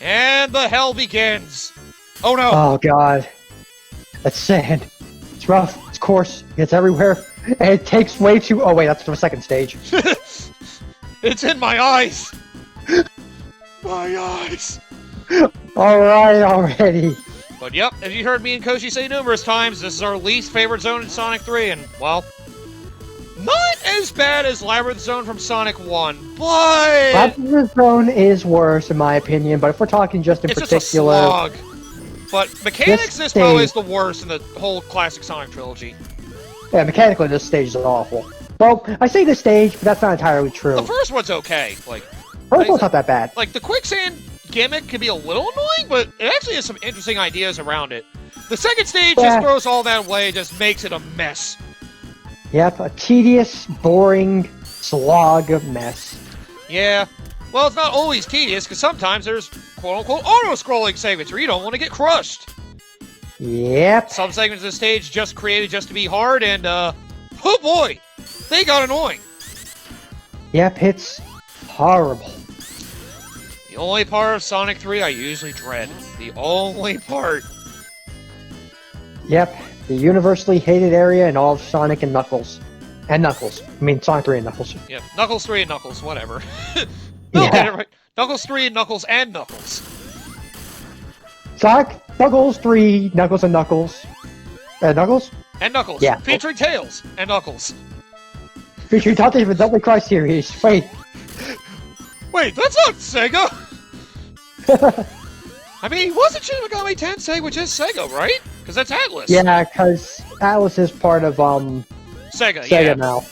And the hell begins! Oh no! Oh god. That's sand. It's rough, it's coarse, it's everywhere, and it takes way too- oh wait, that's the second stage. It's in my eyes! My eyes! Alright already. But yep, as you heard me and Koshi say numerous times, this is our least favorite zone in Sonic 3, and, well, not as bad as Labyrinth Zone from Sonic 1, but... Labyrinth Zone is worse, in my opinion, but if we're talking just in it's particular... just a slog. But mechanics, this probably is the worst in the whole classic Sonic trilogy. Yeah, mechanically this stage is awful. Well, I say this stage, but that's not entirely true. The first one's okay, like... First one's not that bad. Like, the quicksand gimmick can be a little annoying, but it actually has some interesting ideas around it. The second stage just throws all that away, just makes it a mess. Yep, a tedious, boring slog of mess. Yeah. Well, it's not always tedious, because sometimes there's quote-unquote auto-scrolling segments where you don't want to get crushed. Yep. Some segments of the stage just created just to be hard, and, oh boy! They got annoying. Yep, it's horrible. The only part of Sonic 3 I usually dread. The only part. Yep, the universally hated area in all of Sonic and Knuckles. And Knuckles. I mean, Sonic 3 and Knuckles. Yep, Knuckles 3 and Knuckles, whatever. They'll get it right. Knuckles 3 and Knuckles and Knuckles. Sonic, Knuckles 3, Knuckles and Knuckles. Knuckles? And Knuckles. Yeah. Featuring Tails and Knuckles. Featuring Dante from the Double Cry series. Wait. Wait, that's not Sega! I mean, wasn't Shin Megami Tensei, which is Sega, right? Because that's Atlas. Yeah, because Atlas is part of, Sega, Sega yeah. now.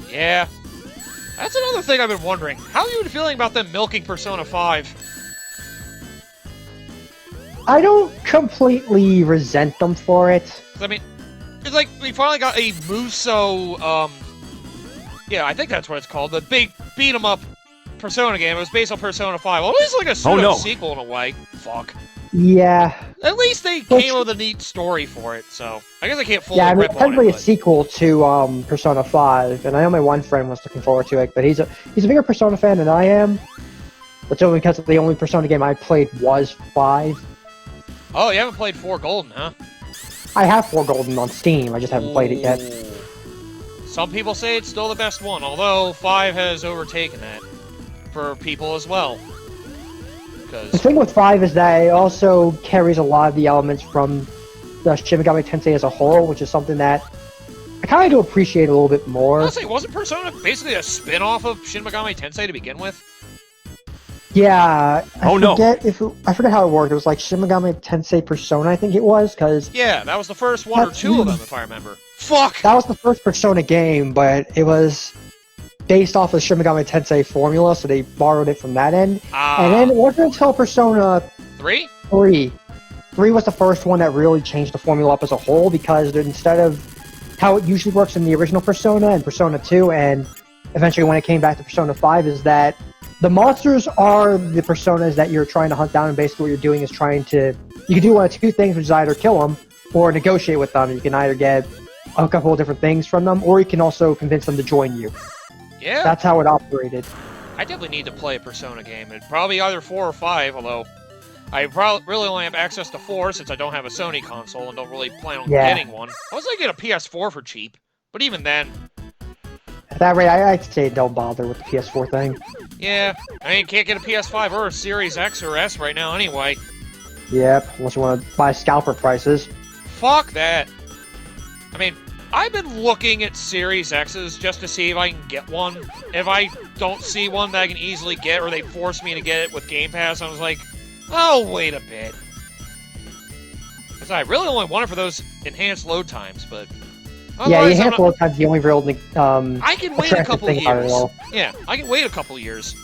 Yeah. That's another thing I've been wondering. How have you been feeling about them milking Persona 5? I don't completely resent them for it. I mean, it's like, we finally got a Muso, yeah, I think that's what it's called. The big beat-em-up Persona game. It was based on Persona 5. Well, it's like a pseudo-sequel in a way. Fuck. Yeah. At least they came up with a neat story for it, so I guess I can't fully rip on it. Yeah, it's technically a sequel to Persona 5, and I know my one friend was looking forward to it, but he's a bigger Persona fan than I am. But only because the only Persona game I played was 5. Oh, you haven't played 4 Golden, huh? I have 4 Golden on Steam, I just haven't played it yet. Some people say it's still the best one, although 5 has overtaken that for people as well. The thing with 5 is that it also carries a lot of the elements from the Shin Megami Tensei as a whole, which is something that I kind of do appreciate a little bit more. I was say, wasn't Persona basically a spin-off of Shin Megami Tensei to begin with? Yeah, I forget how it worked. It was like Shin Megami Tensei Persona, I think it was, because... Yeah, that was the first one or two of them, if I remember. Fuck! That was the first Persona game, but it was based off of the Shin Megami Tensei formula, so they borrowed it from that end. And then it wasn't until Persona 3? 3 was the first one that really changed the formula up as a whole, because instead of how it usually works in the original Persona and Persona 2, and eventually when it came back to Persona 5, is that the monsters are the personas that you're trying to hunt down, and basically what you're doing is trying to... You can do one of two things, which is either kill them or negotiate with them. You can either get a couple of different things from them, or you can also convince them to join you. Yeah. That's how it operated. I definitely need to play a Persona game. It'd probably either 4 or 5, although I probably really only have access to 4 since I don't have a Sony console and don't really plan on getting one. I was going to get a PS4 for cheap, but even then... At that rate, I'd say don't bother with the PS4 thing. Yeah, I mean, can't get a PS5 or a Series X or S right now anyway. Yep, unless you want to buy scalper prices. Fuck that. I mean, I've been looking at Series X's just to see if I can get one. If I don't see one that I can easily get, or they force me to get it with Game Pass, I was like, oh, wait a bit. Because I really only want it for those enhanced load times, but... Yeah, the enhanced load time's the only real I can wait a couple years. Yeah, I can wait a couple years.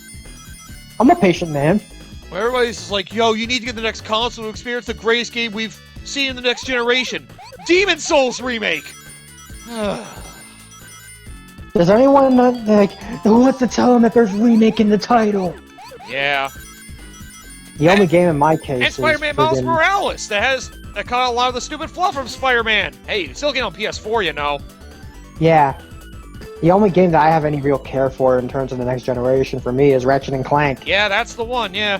I'm a patient man. Where everybody's just like, yo, you need to get the next console to experience the greatest game we've seen in the next generation. Demon Souls remake! Does anyone who wants to tell them that there's remake in the title? Yeah. The only game in my case and Spider-Man Miles Morales that that cut out a lot of the stupid fluff from Spider-Man. Hey, it's still getting on PS4, you know. Yeah. The only game that I have any real care for in terms of the next generation for me is Ratchet and Clank. Yeah, that's the one, yeah.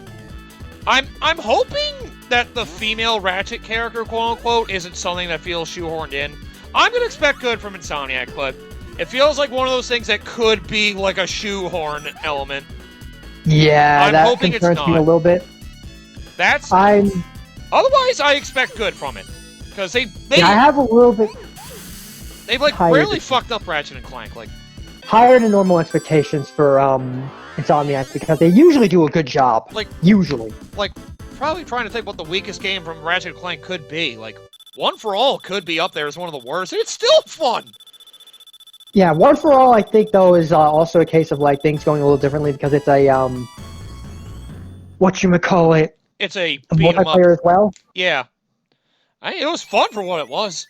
I'm hoping that the female Ratchet character, quote-unquote, isn't something that feels shoehorned in. I'm gonna expect good from Insomniac, but it feels like one of those things that could be like a shoehorn element. Yeah, I'm that hoping it's concerns me a not. little bit. Otherwise, I expect good from it. Because I have a little bit they've like higher rarely than- fucked up Ratchet and Clank. Like, higher than normal expectations for Insomniac because they usually do a good job. Like- usually. probably trying to think what the weakest game from Ratchet and Clank could be. Like, One for All could be up there as one of the worst. It's still fun. Yeah, One for All, I think, though, is also a case of, like, things going a little differently because it's a, whatchamacallit, It's a a beat 'em up. multiplayer as well. Yeah. It was fun for what it was.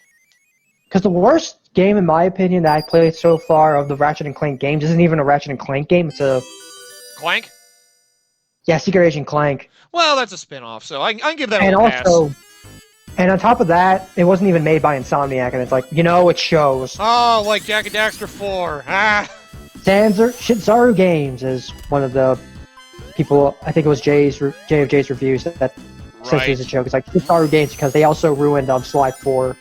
Because the worst game, in my opinion, that I played so far of the Ratchet and Clank games isn't even a Ratchet and Clank game, it's a, Clank? yeah, Secret Agent Clank. Well, that's a spin-off, so I can give that And a pass. also, and on top of that, it wasn't even made by Insomniac, and it's like, it shows. Oh, like Jak and Daxter 4. Ah. Shitzaru Games is one of the people, I think it was J of J's reviews that says it was a joke. It's like Shitzaru Games because they also ruined Sly 4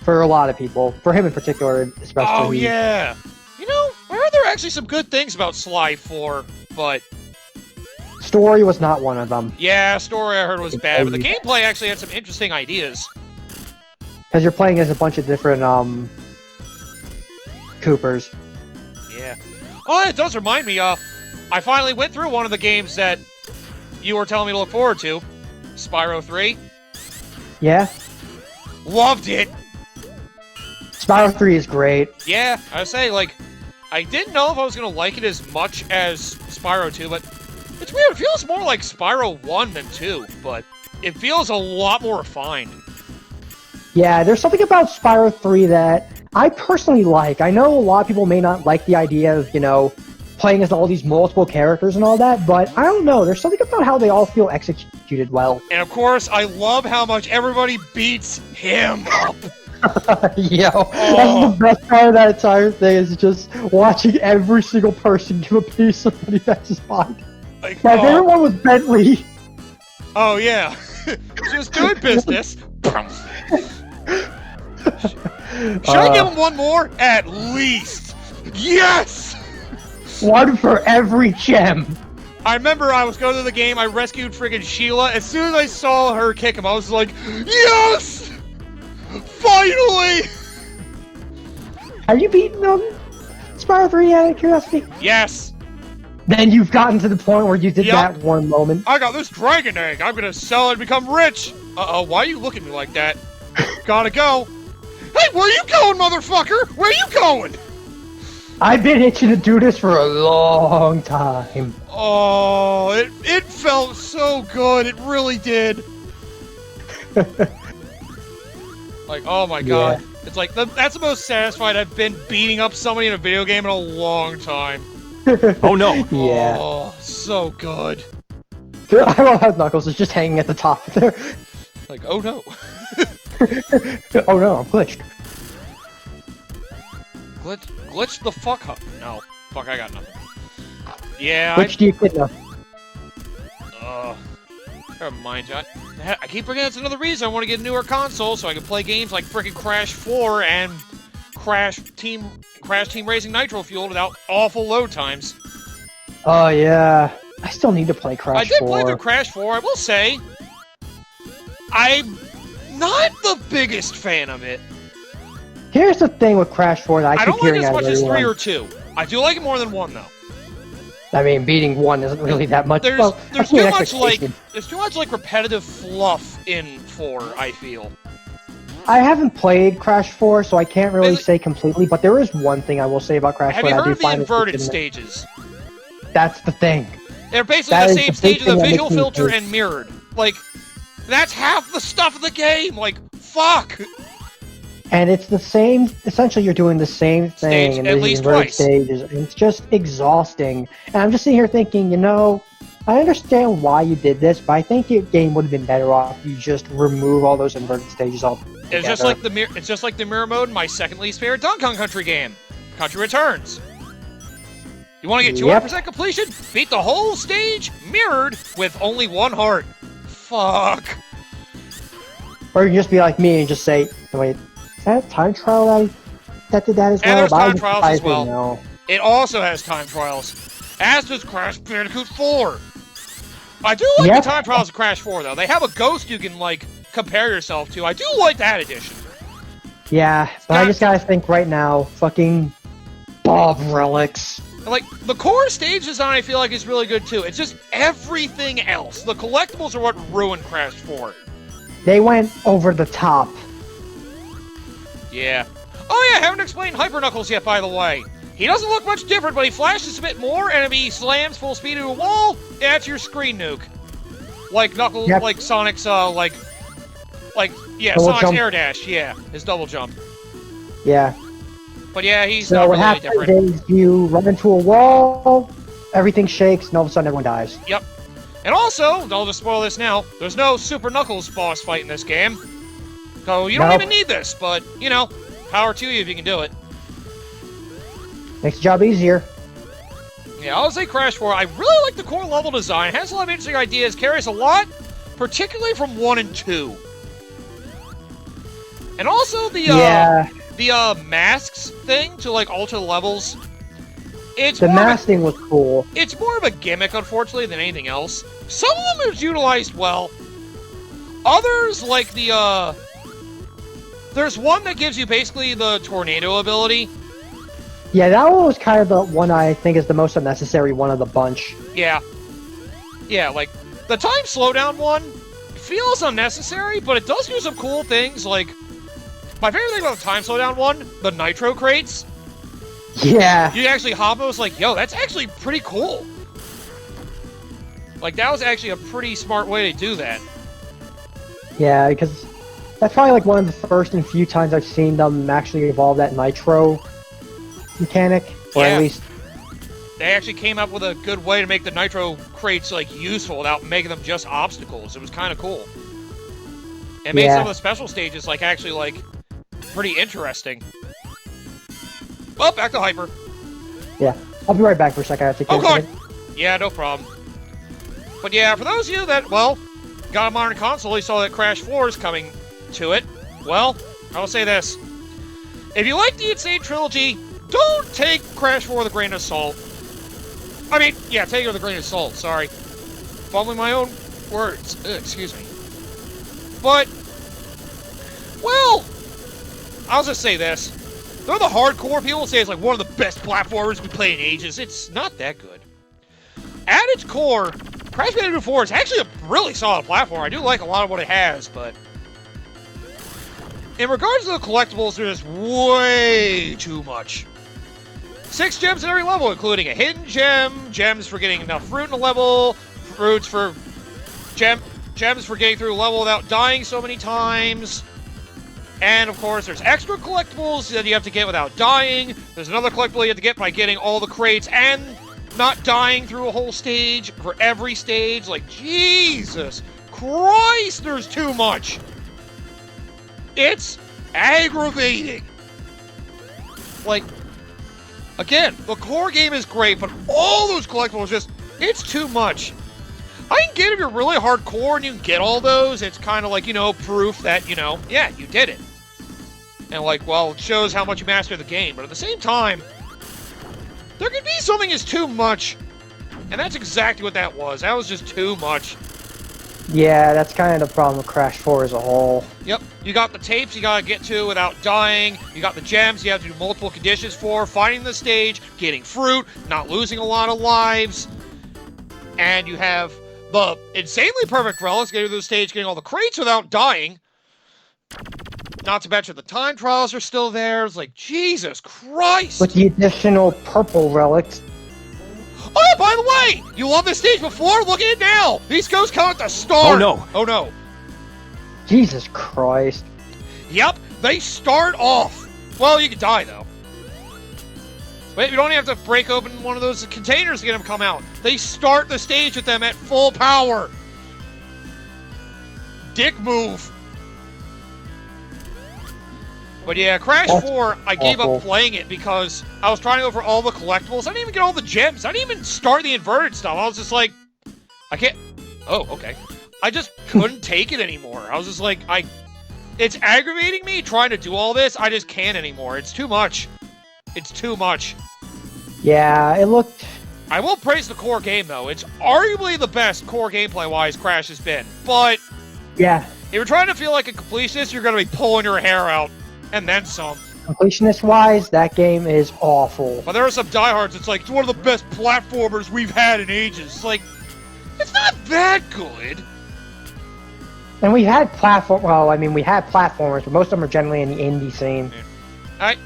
for a lot of people. For him in particular, especially. Oh, yeah. I heard there are actually some good things about Sly 4, but Story was not one of them. yeah, story I heard was bad, but the gameplay actually had some interesting ideas. Because you're playing as a bunch of different, Coopers. Yeah. Oh, it does remind me, I finally went through one of the games that you were telling me to look forward to. Spyro 3. Yeah? Loved it! Spyro 3 is great. Yeah, I say, like, I didn't know if I was gonna like it as much as Spyro 2, but it's weird. It feels more like Spyro 1 than 2, but it feels a lot more refined. Yeah, there's something about Spyro 3 that I personally like. I know a lot of people may not like the idea of, playing as all these multiple characters and all that, but I don't know. There's something about how they all feel executed well. And of course, I love how much everybody beats him up. That's the best part of that entire thing is just watching every single person give a piece of somebody else's mind. Like, My favorite one was Bentley. Oh, yeah. Just doing business. Should I give him one more? At least. Yes! One for every gem. I remember I was going to the game, I rescued friggin' Sheila. As soon as I saw her kick him, I was like, yes! Finally! Have you beaten Spyro 3 out of curiosity? Yes! Then you've gotten to the point where you did Yup. that one moment. I got this dragon egg. I'm gonna sell it and become rich. Uh-oh, why are you looking at me like that? Gotta go. Hey, where you going, motherfucker? Where you going? I've been itching to do this for a long time. Oh, it felt so good. It really did. Like, oh my god. It's like, that's the most satisfied I've been beating up somebody in a video game in a long time. Oh no! Yeah. Oh, so good. I love how Knuckles is just hanging at the top there. Like, oh no. Oh no, I'm glitched. Glitch the fuck up. No. Fuck, I got nothing. Yeah, Which do you get now? Never mind, John. I keep forgetting that's another reason I want to get a newer console so I can play games like frickin' Crash 4 and Crash Team Racing Nitro Fuel without awful load times. Oh yeah. I still need to play Crash 4. I did play through Crash 4, I will say. I'm not the biggest fan of it. Here's the thing with Crash 4 that I I keep don't like hearing it as out of much as 3 everyone. or 2. I do like it more than 1, though. I mean, beating 1 isn't really that much. There's well, there's that's an too much expectation. like repetitive fluff in 4, I feel. I haven't played Crash 4, so I can't really Really? say completely, but there is one thing I will say about Crash Have 4 you that I heard do of the find inverted interesting. stages? That's the thing. They're basically That the is same the stage big of the thing that visual makes me filter hate- and mirrored. Like, that's half the stuff of the game! Like, fuck! And it's the same, essentially you're doing the same thing Stage in at these least inverted twice. stages, and it's just exhausting. And I'm just sitting here thinking, I understand why you did this, but I think the game would have been better off if you just remove all those inverted stages altogether. It's just like the mirror mode in my second least favorite Donkey Kong Country game, Country Returns. You want to get 200% completion? Beat the whole stage mirrored with only one heart. Fuck. Or you can just be like me and just say, wait, is that a time trial that did that as well? And there's time trials as well. No. It also has time trials. As does Crash Bandicoot 4. I do like the time trials of Crash 4, though. They have a ghost you can, like, compare yourself to. I do like that addition. Yeah, but I just gotta think right now, fucking Bob Relics. Like, the core stage design I feel like is really good, too. It's just everything else. The collectibles are what ruined Crash 4. They went over the top. Yeah. Oh yeah, I haven't explained Hyper Knuckles yet, by the way. He doesn't look much different, but he flashes a bit more, and if he slams full speed into a wall, that's your screen nuke. Like Knuckles, like Sonic's, Sonic's air dash, yeah, his double jump. Yeah. But yeah, he's so not what really happens different. Is you run into a wall, everything shakes, and all of a sudden everyone dies. Yep. And also, I'll just spoil this now, there's no Super Knuckles boss fight in this game. So you don't even need this, but, you know, power to you if you can do it. Makes the job easier. Yeah, I'll say Crash 4. I really like the core level design. It has a lot of interesting ideas, carries a lot, particularly from 1 and 2. And also the masks thing to, like, alter the levels. The masking was cool. It's more of a gimmick, unfortunately, than anything else. Some of them is utilized well. Others, like the, there's one that gives you basically the tornado ability. Yeah, that one was kind of the one I think is the most unnecessary one of the bunch. Yeah. Yeah, like, the time slowdown one feels unnecessary, but it does do some cool things, like, my favorite thing about the time slowdown one, the nitro crates. Yeah. You actually hop it, was like, yo, that's actually pretty cool. Like, that was actually a pretty smart way to do that. Yeah, because that's probably like one of the first and few times I've seen them actually evolve that nitro mechanic, or at least they actually came up with a good way to make the nitro crates like useful without making them just obstacles. It was kind of cool. It made some of the special stages like actually like pretty interesting. Well, back to Hyper. Yeah, I'll be right back for a second. I have to oh god. Yeah, no problem. But yeah, for those of you that got a modern console, you saw that Crash 4 is coming to it. Well, I'll say this: if you like the Insane Trilogy, don't take Crash 4 with a grain of salt. I mean, yeah, take it with a grain of salt, sorry. Fumbling my own words. Ugh, excuse me. But, well, I'll just say this. They're the hardcore people say it's like one of the best platformers we played in ages. It's not that good. At its core, Crash Bandicoot 4 is actually a really solid platform. I do like a lot of what it has, but in regards to the collectibles, there's way too much. 6 gems in every level, including a hidden gem, gems for getting enough fruit in a level, fruits for gems for getting through a level without dying so many times. And of course, there's extra collectibles that you have to get without dying. There's another collectible you have to get by getting all the crates and not dying through a whole stage for every stage. Like, Jesus Christ, there's too much. It's aggravating. Like, again, the core game is great, but all those collectibles just, it's too much. I can get if you're really hardcore and you can get all those. It's kind of like, you know, proof that, you know, yeah, you did it. And like, well, it shows how much you master the game. But at the same time, there could be something that's too much. And that's exactly what that was. That was just too much. Yeah, that's kind of the problem with Crash 4 as a whole. Yep. You got the tapes you gotta get to without dying. You got the gems you have to do multiple conditions for. Finding the stage, getting fruit, not losing a lot of lives. And you have the insanely perfect relics, getting to the stage, getting all the crates without dying. Not to mention the time trials are still there. It's like, Jesus Christ! With the additional purple relics. Oh yeah, by the way! You loved this stage before? Look at it now! These ghosts come at the start! Oh no! Oh no. Jesus Christ. Yep, they start off. Well, you could die, though. Wait, you don't have to break open one of those containers to get them to come out. They start the stage with them at full power. Dick move. But yeah, Crash 4, I gave up playing it because I was trying to go for all the collectibles. I didn't even get all the gems. I didn't even start the inverted stuff. I was just like, I can't. Oh, okay. I just couldn't take it anymore. I was just like, it's aggravating me trying to do all this. I just can't anymore. It's too much. It's too much. Yeah, it looked... I will praise the core game, though. It's arguably the best core gameplay-wise Crash has been. But yeah, if you're trying to feel like a completionist, you're going to be pulling your hair out. And then some. Completionist-wise, that game is awful. But there are some diehards, it's like, it's one of the best platformers we've had in ages. It's like, it's not that good. And we had we had platformers, but most of them are generally in the indie scene.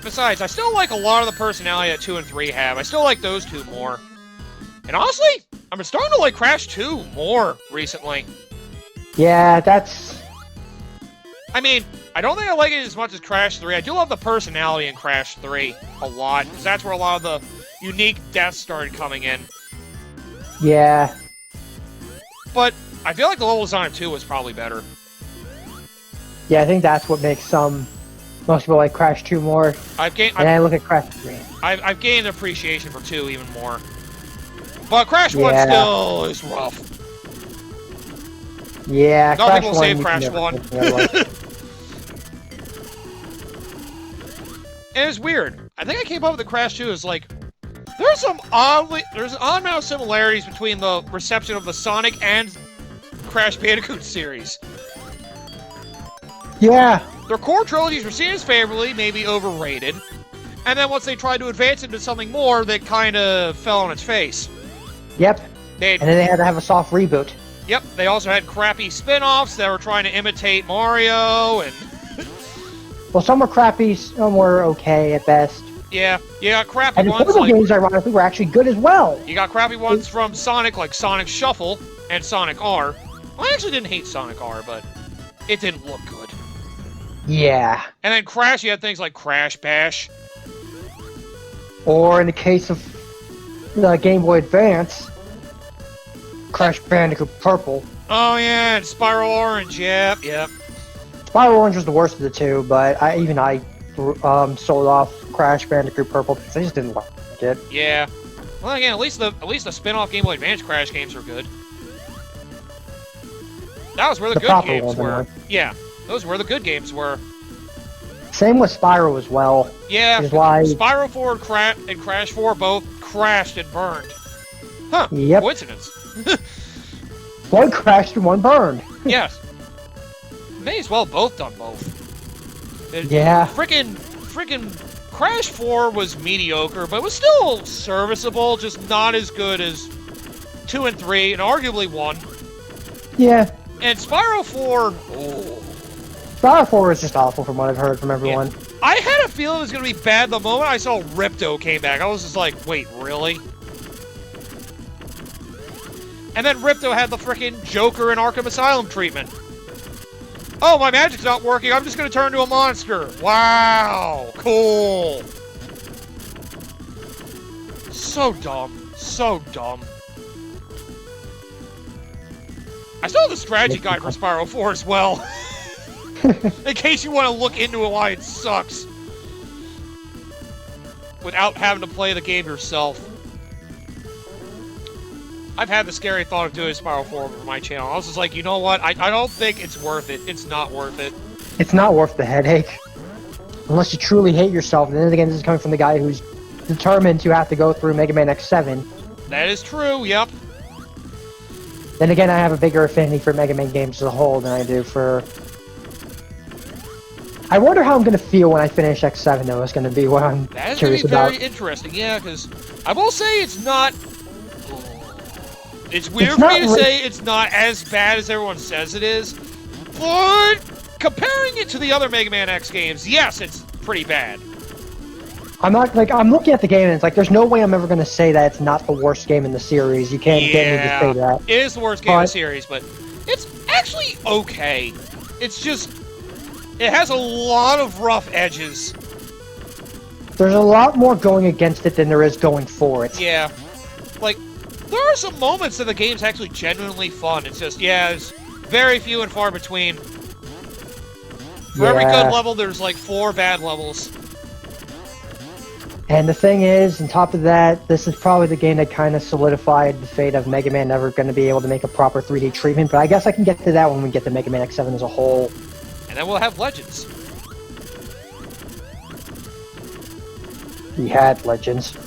Besides, I still like a lot of the personality that 2 and 3 have. I still like those two more. And honestly, I'm starting to like Crash 2 more recently. Yeah, that's... I mean, I don't think I like it as much as Crash 3. I do love the personality in Crash 3 a lot, because that's where a lot of the unique deaths started coming in. Yeah. But I feel like the level design of 2 was probably better. Yeah, I think that's what makes most people like Crash 2 more. And I look at Crash 3. I've gained appreciation for 2 even more. But Crash 1 still is rough. Yeah, Nothing will save Crash 1. And it's weird. I think I came up with the Crash 2 as like, there's an odd amount of similarities between the reception of the Sonic and Crash Bandicoot series. Yeah. Their core trilogies were seen as favorably, maybe overrated. And then once they tried to advance into something more, they kind of fell on its face. Yep. And then they had to have a soft reboot. Yep, they also had crappy spin-offs that were trying to imitate Mario, and... Well, some were crappy, some were okay at best. Yeah, you got crappy and ones the portable games, ironically, were actually good as well. You got crappy ones from Sonic, like Sonic Shuffle and Sonic R. Well, I actually didn't hate Sonic R, but it didn't look good. Yeah. And then Crash, you had things like Crash Bash. Or in the case of the Game Boy Advance, Crash Bandicoot Purple. Oh yeah, and Spiral Orange, yep. Spiral Orange was the worst of the two, but I sold off Crash Bandicoot Purple because I just didn't like it. Yeah. Well, again, at least the spin-off Game Boy Advance Crash games were good. That was where the good games were. Yeah, those were the good games were. Same with Spyro as well. Yeah, why... Spyro 4 and Crash 4 both crashed and burned. Huh, yep. Coincidence. One crashed and one burned. Yes. May as well both done both. Yeah. Frickin' Crash 4 was mediocre, but it was still serviceable, just not as good as 2 and 3, and arguably 1. Yeah. And Spyro 4... Spyro 4 was just awful from what I've heard from everyone. Yeah. I had a feeling it was going to be bad the moment I saw Ripto came back. I was just like, wait, really? And then Ripto had the frickin' Joker and Arkham Asylum treatment. Oh, my magic's not working. I'm just going to turn into a monster. Wow. Cool. So dumb. So dumb. I still have the strategy guide for Spyro 4 as well. In case you want to look into it why it sucks. Without having to play the game yourself. I've had the scary thought of doing Spyro 4 for my channel. I was just like, you know what? I don't think it's worth it. It's not worth it. It's not worth the headache. Unless you truly hate yourself. And then again, this is coming from the guy who's determined to have to go through Mega Man X7. That is true, yep. Then again, I have a bigger affinity for Mega Man games as a whole than I do for... I wonder how I'm going to feel when I finish X7, though. It's going to be what I'm curious about. That is going to be very interesting, yeah, because I will say it's not... It's weird for me to say it's not as bad as everyone says it is, but comparing it to the other Mega Man X games, yes, it's pretty bad. I'm looking at the game and it's like, there's no way I'm ever going to say that it's not the worst game in the series. You can't get me to say that. It is the worst game in the series, but it's actually okay. It's just, it has a lot of rough edges. there's a lot more going against it than there is going for it. Yeah. Like, there are some moments that the game's actually genuinely fun. It's just, yeah, it's very few and far between. For every good level, there's like 4 bad levels. And the thing is, on top of that, this is probably the game that kind of solidified the fate of Mega Man never going to be able to make a proper 3D treatment, but I guess I can get to that when we get to Mega Man X7 as a whole. And then we'll have Legends. We had Legends.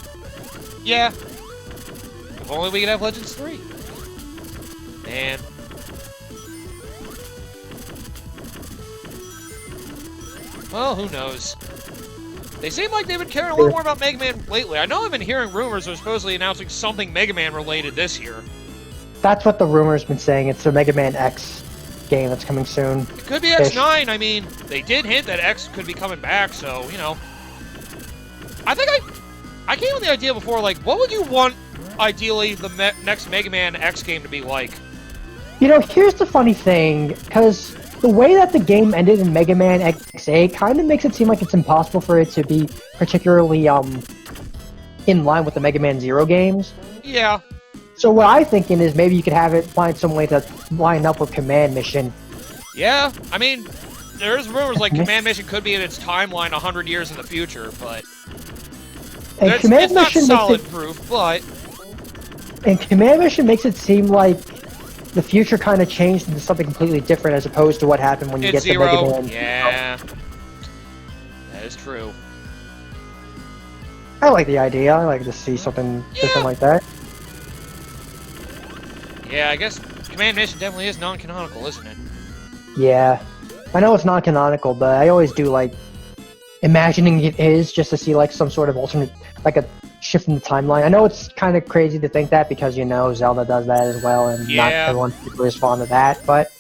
Yeah. If only we could have Legends 3. Man. Well, who knows? They seem like they've been caring a lot more about Mega Man lately. I know I've been hearing rumors they're supposedly announcing something Mega Man related this year. That's what the rumor's been saying. It's a Mega Man X game that's coming soon. It could be X9. I mean, they did hint that X could be coming back, so, you know. I think I came with the idea before, like, what would you want, ideally, the next Mega Man X game to be like? You know, here's the funny thing, because the way that the game ended in Mega Man X8 kind of makes it seem like it's impossible for it to be particularly in line with the Mega Man Zero games. Yeah. So what I'm thinking is maybe you could have it find some way to line up with Command Mission. Yeah, I mean, there's rumors like Command Mission could be in its timeline 100 years in the future, but And it's not solid proof, but... And Command Mission makes it seem like the future kind of changed into something completely different as opposed to what happened when you get to Mega Man. Yeah, that is true. I like the idea. I like to see something different like that. Yeah, I guess Command Mission definitely is non-canonical, isn't it? Yeah. I know it's non-canonical, but I always do like imagining it is just to see like some sort of alternate, like a shift in the timeline. I know it's kind of crazy to think that because, you know, Zelda does that as well, and not everyone's particularly fond of that, but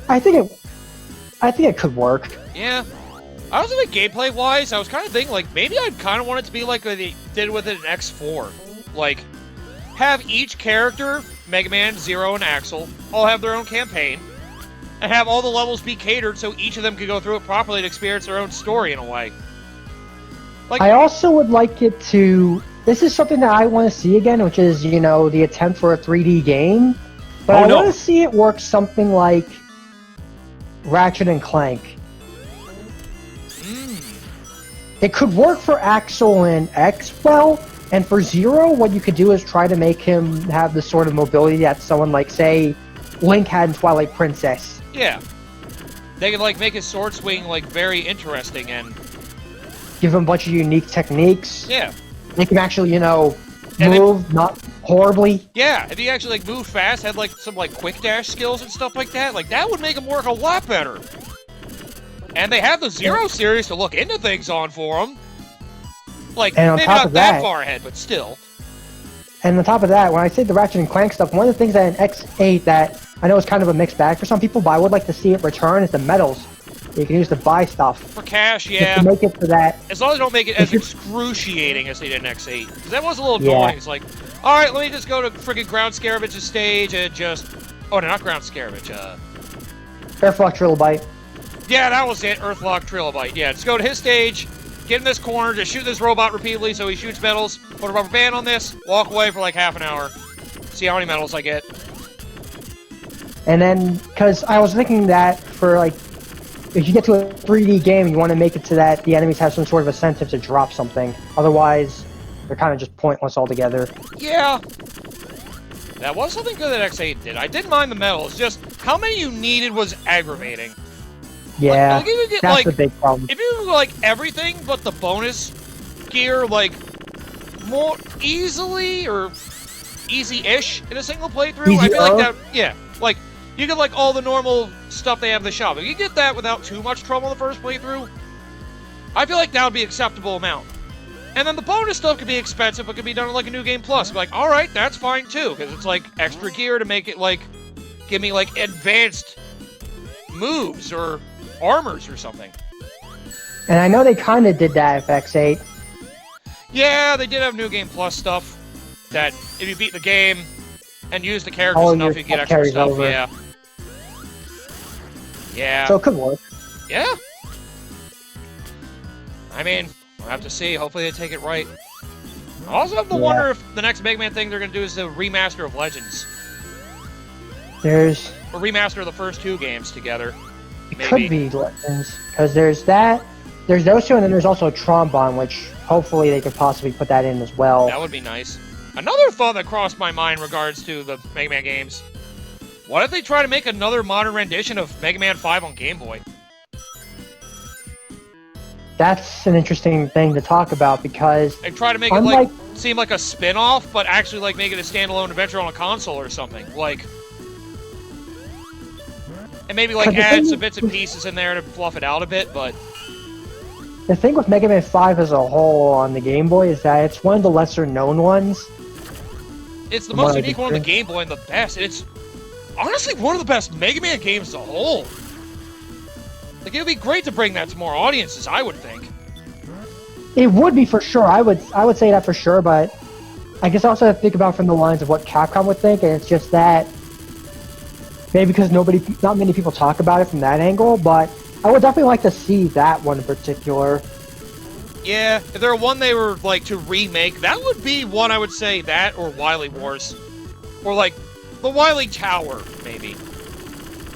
I think it could work. Yeah. I was thinking gameplay-wise, I was kind of thinking, like, maybe I'd kind of want it to be like what they did with it in X4. Like, have each character, Mega Man, Zero, and Axel, all have their own campaign, and have all the levels be catered so each of them could go through it properly and experience their own story in a way. Like, I also would like it to... This is something that I want to see again, which is, you know, the attempt for a 3D game. But I want to see it work something like Ratchet and Clank. It could work for Axel and X well, and for Zero, what you could do is try to make him have the sort of mobility that someone like, say, Link had in Twilight Princess. Yeah. They could, like, make his sword swing, like, very interesting and... Give him a bunch of unique techniques. Yeah. They can actually, you know, move, not horribly. Yeah, if he actually, like, moved fast, had, like, some, like, quick dash skills and stuff like that, like, that would make him work a lot better. And they have the Zero series to look into things on for him. Like, and on maybe top not of that far ahead, but still. And on top of that, when I say the Ratchet and Clank stuff, one of the things that in X8 that I know is kind of a mixed bag for some people, but I would like to see it return is the medals. You can use to buy stuff. For cash, yeah. To make it for that. As long as they don't make it as excruciating as they did in X8. Because that was a little annoying. It's like, alright, let me just go to friggin' Ground Scarabage's stage and just... Oh, no, not Ground Scarabage, Airflock Trilobite. Yeah, that was it. Earthlock Trilobite. Yeah, just go to his stage, get in this corner, just shoot this robot repeatedly so he shoots medals, put a rubber band on this, walk away for like half an hour, see how many medals I get. And then, because I was thinking that for like, if you get to a 3D game, you want to make it so that the enemies have some sort of incentive to drop something. Otherwise, they're kind of just pointless altogether. Yeah. That was something good that X8 did. I didn't mind the medals, just how many you needed was aggravating. Yeah, like, you get, that's like, the big problem. If you go, like, everything but the bonus gear, like, more easily or easy-ish in a single playthrough, I feel like that, yeah, like, you get, like, all the normal stuff they have in the shop. If you get that without too much trouble in the first playthrough, I feel like that would be an acceptable amount. And then the bonus stuff could be expensive, but could be done in, like, a New Game Plus. Like, alright, that's fine, too, because it's, like, extra gear to make it, like, give me, like, advanced moves or armors or something. And I know they kind of did that with X8. Yeah, they did have New Game Plus stuff that if you beat the game and use the characters enough, you get extra stuff. Over. Yeah. Yeah. So it could work. Yeah. I mean, We'll have to see. Hopefully they take it right. I also have to wonder if the next Mega Man thing they're going to do is the remaster of Legends. There's... Or remaster of the first 2 games together. It could be Legends, because there's that, there's those 2, and then there's also Trombone, which hopefully they could possibly put that in as well. That would be nice. Another thought that crossed my mind in regards to the Mega Man games. What if they try to make another modern rendition of Mega Man 5 on Game Boy? That's an interesting thing to talk about, because... They try to make it, like, seem like a spin-off, but actually, like, make it a standalone adventure on a console or something. Like... And maybe, like, add some bits and pieces in there to fluff it out a bit, but... The thing with Mega Man 5 as a whole on the Game Boy is that it's one of the lesser-known ones. It's the most unique one on the Game Boy and the best. It's honestly one of the best Mega Man games as a whole. Like, it would be great to bring that to more audiences, I would think. It would be for sure. I would say that for sure, but I guess I also have to think about from the lines of what Capcom would think, and it's just that maybe because not many people talk about it from that angle, but I would definitely like to see that one in particular. Yeah, if there were one they were, like, to remake, that would be one I would say, that or Wily Wars. Or, like, the Wily Tower, maybe.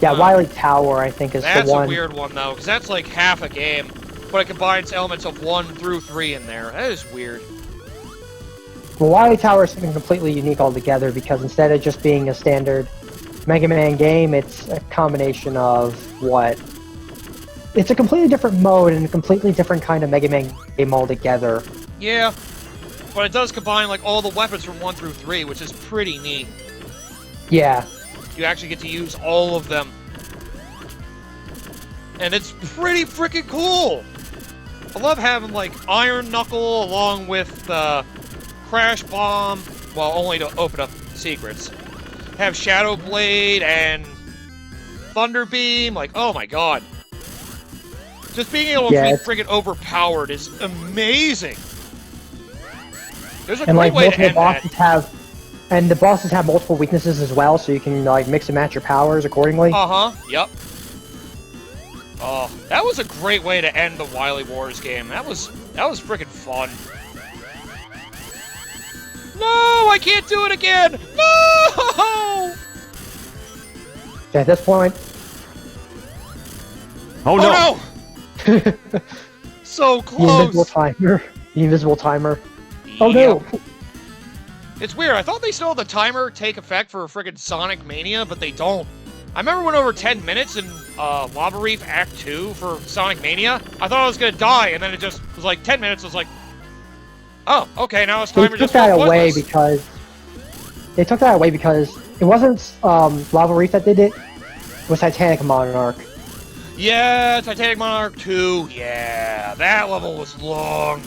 Yeah, Wily Tower, I think, is the one. That's a weird one, though, because that's, like, half a game, but it combines elements of 1 through 3 in there. That is weird. Well, Wily Tower is something completely unique altogether, because instead of just being a standard Mega Man game, it's a combination of what... It's a completely different mode and a completely different kind of Mega Man game altogether. Yeah, but it does combine, like, all the weapons from 1 through 3, which is pretty neat. Yeah. You actually get to use all of them. And it's pretty freaking cool! I love having, like, Iron Knuckle along with Crash Bomb, well, only to open up secrets. Have Shadow Blade and Thunder Beam, like, oh my god. Just being able to be freaking overpowered is amazing. There's a great way to end that. And the bosses have multiple weaknesses as well, so you can like mix and match your powers accordingly. Yep. Oh, that was a great way to end the Wily Wars game. That was freaking fun. No, I can't do it again. No! At this point. Oh no! So close! The invisible timer. The invisible timer. Yep. Oh no! It's weird. I thought they still had the timer take effect for friggin' Sonic Mania, but they don't. I remember when over 10 minutes in Lava Reef Act 2 for Sonic Mania, I thought I was gonna die, and then it just was like 10 minutes, I was like, oh, okay, now it's timer just They took that away because it wasn't Lava Reef that did it. It was Titanic Monarch. Yeah, Titanic Monarch 2. Yeah, that level was long.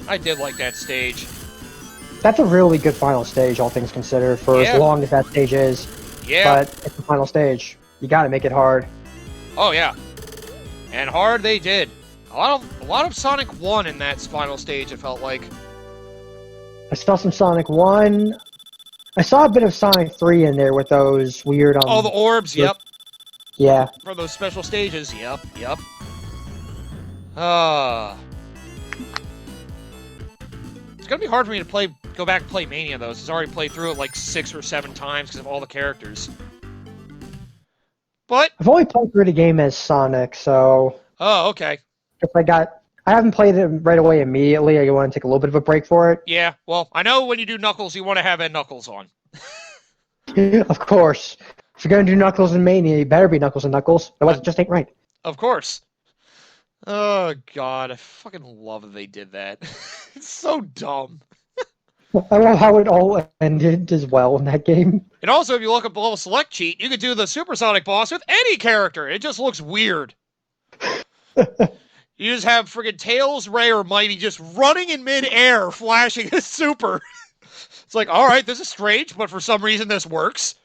I did like that stage. That's a really good final stage, all things considered, for as long as that stage is. Yeah. But it's the final stage. You gotta make it hard. Oh, yeah. And hard they did. A lot of Sonic 1 in that final stage, it felt like. I saw some Sonic 1. I saw a bit of Sonic 3 in there with those weird... oh, the orbs, yep. Yeah. For those special stages, yep. It's gonna be hard for me to go back and play Mania, though, since I already played through it like 6 or 7 times because of all the characters. But... I've only played through the game as Sonic, so... Oh, okay. If I haven't played it right away immediately. I want to take a little bit of a break for it. Yeah, well, I know when you do Knuckles, you want to have Ed Knuckles on. Of course. If you're going to do Knuckles in Mania, you better be Knuckles and Knuckles. Otherwise, it just ain't right. Of course. Oh, God. I fucking love that they did that. It's so dumb. I love how it all ended as well in that game. And also, if you look up below select cheat, you could do the Supersonic boss with any character. It just looks weird. You just have friggin' Tails, Ray, or Mighty just running in mid-air, flashing a super. It's like, alright, this is strange, but for some reason this works.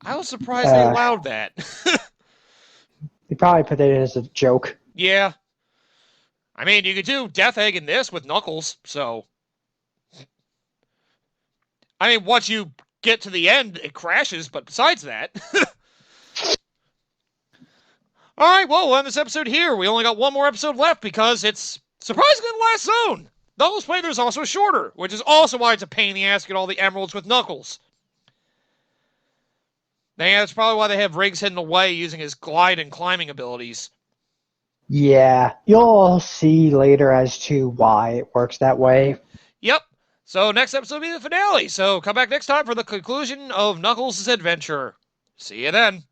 I was surprised they allowed that. You probably put that in as a joke. Yeah. I mean, you could do Death Egg in this with Knuckles, so... I mean, once you get to the end, it crashes, but besides that... All right, well, we'll end this episode here. We only got one more episode left because it's surprisingly the last zone. Knuckles playthrough is also shorter, which is also why it's a pain in the ass to get all the emeralds with Knuckles. Yeah, that's probably why they have Riggs hidden away using his glide and climbing abilities. Yeah, you'll see later as to why it works that way. Yep. So next episode will be the finale. So come back next time for the conclusion of Knuckles' adventure. See you then.